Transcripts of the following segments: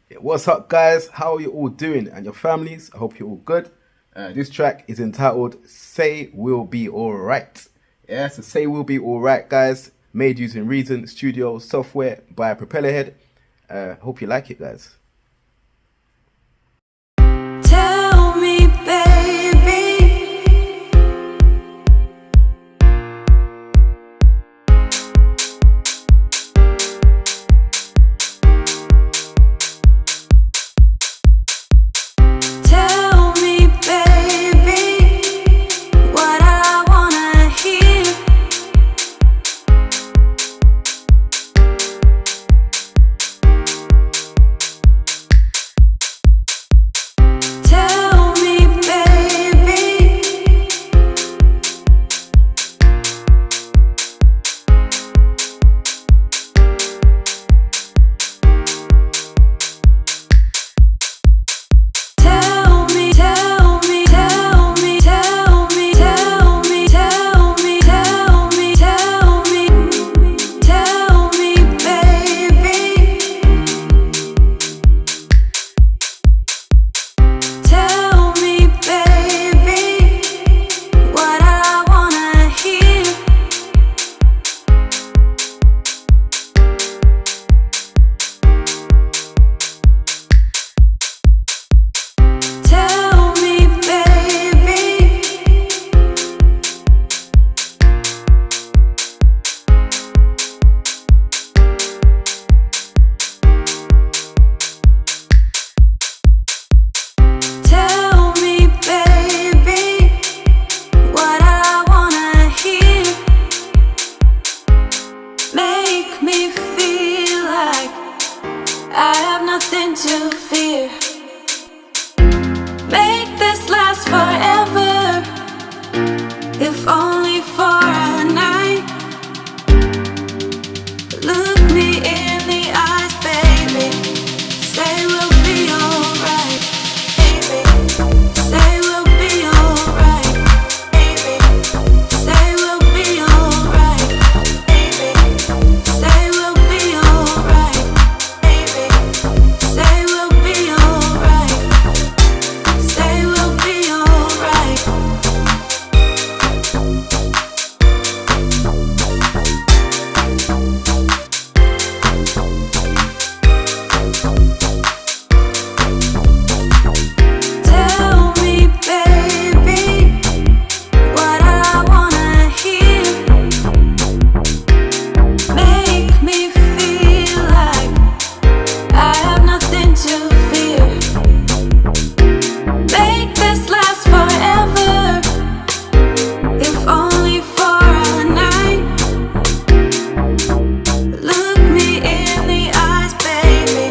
Yeah, what's up, guys? How are you all doing and your families? I hope you're all good. This track is entitled Say We'll Be Alright. Yeah, so Say We'll Be Alright, guys. Made using Reason Studio software by Propellerhead. Hope you like it, guys. Tell me, baby, tell me, baby, what I wanna hear. Tell me, baby, tell me, tell me, tell me, tell me, tell me, tell me, tell me, tell me, tell me, baby, tell me, baby, what I wanna hear. Tell me, baby, tell me, baby, what I wanna hear. Make me feel like I have nothing to fear. Make this last forever, if only for a night. Look me in the eyes, baby. Say we'll be alright, baby. Say we'll be alright, baby. Say we'll be alright, baby. Say we'll be alright, baby. Say we'll be alright. Say we'll be alright. Tell me, baby, what I wanna hear. Make me feel like I have nothing to fear. Make this last forever, if only for a night. Look me in the eyes, baby.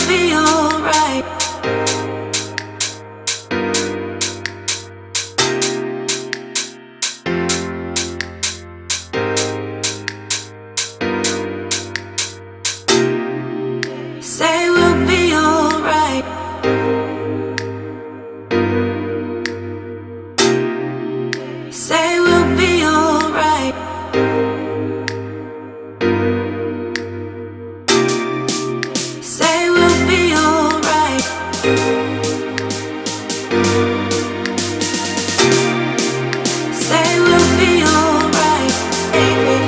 be alright. Say we'll be alright. Say we'll be alright. Say we'll be alright. Say we'll be alright, baby.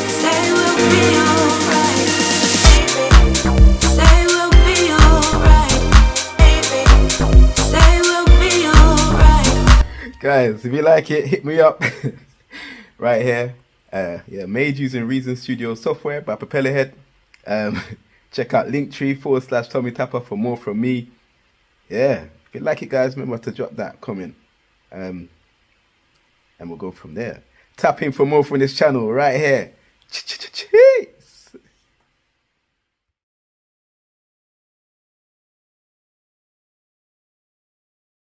Say we'll be alright, baby. Say we'll be alright, baby. Say we'll be alright. Guys, if you like it, hit me up right here. Yeah, made using Reason Studio software by Propellerhead. Check out Linktr.ee/TommyTappah for more from me. Yeah, if you like it, guys, remember to drop that comment. And we'll go from there. Tap in for more from this channel right here.